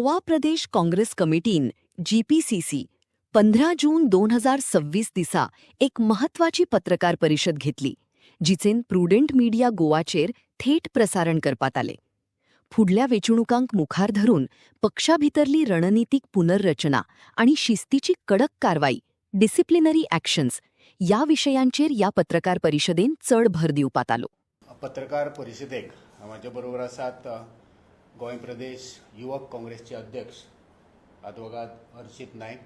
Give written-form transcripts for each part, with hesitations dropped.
गोवा प्रदेश Congress कमिटीन GPCC 15 जून 2026 दिसा एक महत्वाची पत्रकार परिषद घेतली, जिचेन प्रुडंट मिडिया गोवाचेर थेट प्रसारण करपात आले. फुडल्या वेंचणुकांक मुखार धरून पक्षाभितरली रणनीतीक पुनर्रचना आणि शिस्तीची कडक कारवाई डिसिप्लिनरी ॲक्शन्स या विशयांचेर या पत्रकार परिषदेन चढ भर दिवपात आलो. पत्रकार परिषदेक माझ्या बरोबर आसात गोंय प्रदेश युवक काँग्रेसचे अध्यक्ष अद्वोगाद हर्षित नायक,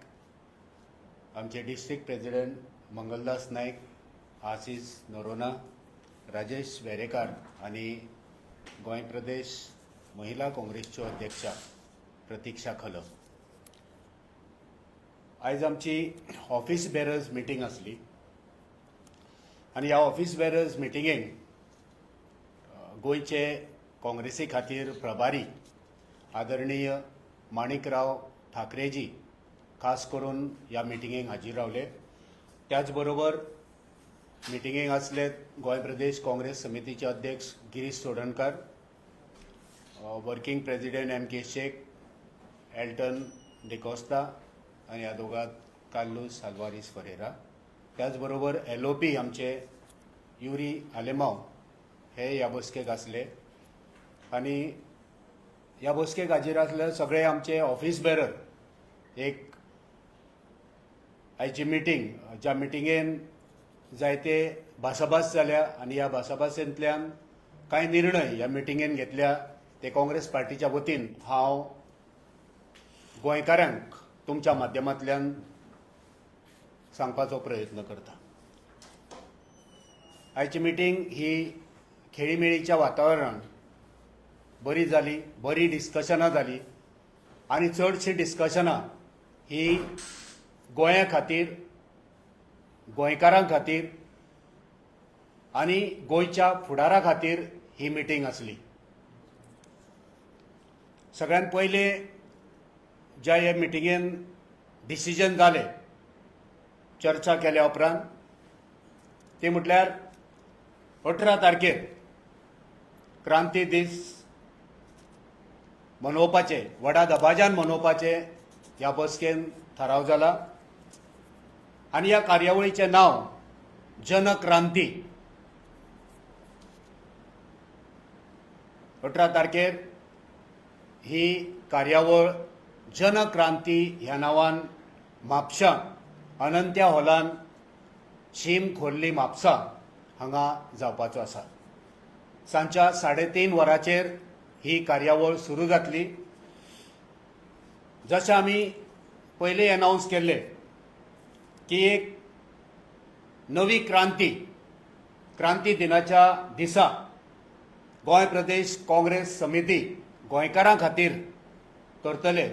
आमचे डिस्ट्रिक्ट प्रेसिडेंट मंगलदास नायक, आशीष नरोना, राजेश वेरेकार आणि गोंय प्रदेश महिला काँग्रेसच्यो अध्यक्षा प्रतीक्षा खलप. आयज आमची ऑफिस बेरर्स मिटींग आसली आणि ह्या ऑफिस बेरर्स मिटींगेक गोंयचे काँग्रेसी खातीर प्रभारी आदरणीय माणिकराव ठाकरेजी खास करून ह्या मिटींगेक हाजीर रावले. त्याच बरोबर मिटींगेक आसलेत गोंय प्रदेश काँग्रेस समितीचे अध्यक्ष Girish Chodankar, working president MK Shaikh, Elton D'Costa आणि अद्वोगाद कार्लोस आल्वारीस फरेरा. त्याचबरोबर LOP आमचे युरी आलेमाव हे ह्या बसकेक आसले आणि ह्या बसकेक हाजीर आसले सगळे आमचे ऑफिस बेरर. एक आयची मिटींग, ज्या मिटींगेन जायते भासाभास जाल्या आणि ह्या भासाभासेंतल्यान कांय निर्णय ह्या मिटींगेन घेतल्या ते काँग्रेस पार्टीच्या वतीन हांव गोंयकारांक तुमच्या माध्यमांतल्यान सांगपाचो प्रयत्न करता. आयची मिटींग ही खेळीमेळीच्या वातावरण बरी जाली, बरी डिस्कशनां जाली आणि चडशी डिस्कशनां ही गोंया खातीर, गोंयकारां खातीर आणि गोंयच्या फुडारा खातीर ही मिटींग आसली. सगळ्यात पयले ज्या ह्या मिटींगेन डिसिजन जाले, चर्चा केल्या उपरांत, ते म्हटल्यार 18 तारखेर क्रांती दीस मनोवपाचे, व्हडा दबाज्यान मनोवपाचे ह्या बसकेन थाराव जाला आणि ह्या कार्यावळीचें नांव जनक्रांती. 18 तारखेर ही कार्यावळ जनक्रांती ह्या नांवान म्हापशां अनंत्या हॉलान शीम खोर्ली म्हापसा हांगा जावपाचो आसा. सांच्या 3:30 वरांचेर ही कार्यावळ सुरू जातली. जशें आमी पयलीं अनाउन्स केल्ले की एक नवी क्रांती दिनाच्या दिसा गोंय प्रदेश काँग्रेस समिती गोंयकारां खातीर करतले,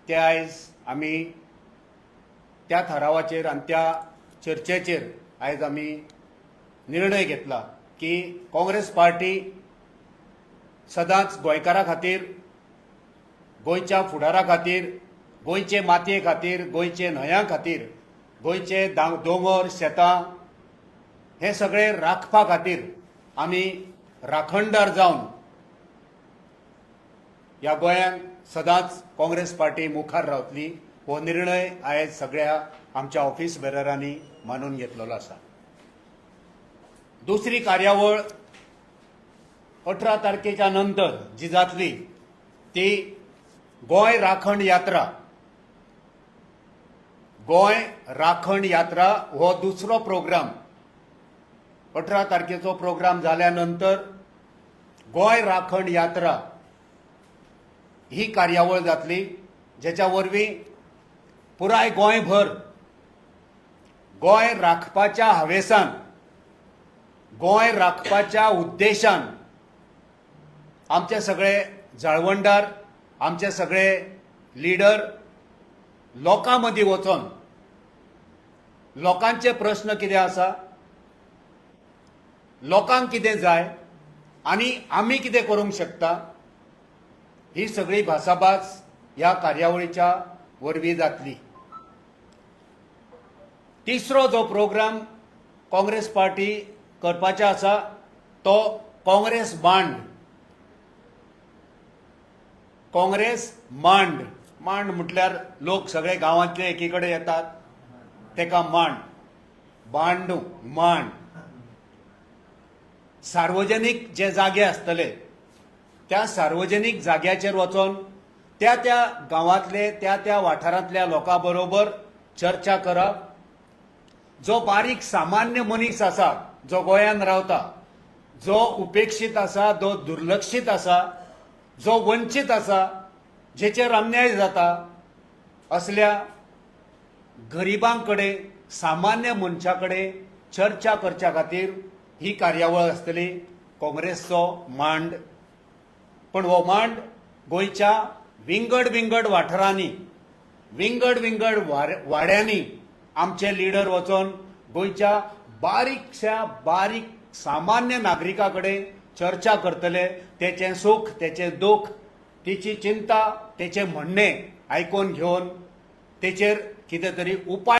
ते आयज आमी त्या थारावाचेर आनी त्या चर्चेचेर आयज आमी निर्णय घेतला की काँग्रेस पार्टी सदांच गोंयकारां खातीर, गोंयच्या फुडारा खातीर, गोंयचे मातये खातीर, गोंयचे न्हंयां खातीर, गोंयचे दोंगर शेतां हे सगळे राखपा खातीर आमी राखणदार जावन ह्या गोंयांत सदांच काँग्रेस पार्टी मुखार रावतली. हो निर्णय आयज सगळ्या आमच्या ऑफिस बेररांनी मानून घेतलेलो आसा. दुसरी कार्यावळ 18 तारखेच्या नंतर जी जातली ती गोंय राखण यात्रा. गोंय राखण यात्रा हो दुसरो प्रोग्राम. 18 तारखेचो प्रोग्राम जाल्या नंतर गोंय राखण यात्रा ही कार्यावळ जातली, जेच्या वरवीं पुराय गोंयभर गोंय राखपाच्या हावेसान, गोंय राखपाच्या उद्देशान आमचे सगळे जाळवणदार, आमचे सगळे लिडर लोकां मदीं वचून लोकांचे प्रश्न कितें आसा, लोकांक कितें जाय आनी आमी कितें करूंक शकता, ही सगळी भासाभास ह्या कार्यावळीच्या वरवीं जातली. तिसरो जो प्रोग्राम काँग्रेस पार्टी करपाचो आसा तो काँग्रेस बांड. काँग्रेस मांड मांड म्हटल्यार लोक सगळे गांवांतले एकीकडे येतात तेका मांड बांडू मांड सार्वजनीक जे जागे आसतले त्या सार्वजनीक जाग्याचेर वचोन त्या त्या गांवांतले त्या त्या वाठारांतल्या लोकां बरोबर चर्चा करप जो बारीक सामान्य मनीस आसा जो गोंयांत रावता जो उपेक्षीत आसा जो दुर्लक्षीत आसा जो वंचीत आसा जेचेर अन्याय जाता असल्या गरिबां कडेन सामान्य मनशा कडेन चर्चा करच्या खातीर ही कार्यावळ आसतली काँग्रेसचो मांड. पण हो मांड गोंयच्या विंगड विंगड वाठारांनी विंगड विंगड वाड्यांनी आमचे लिडर वचोन गोंयच्या बारीकशा बारीक सामान्य नागरिकां कडेन चर्चा करतले तेचें सूख तेचें दूख तेची चिंता तेचें म्हणणें आयकून घेवन तेचेर कितें तरी उपाय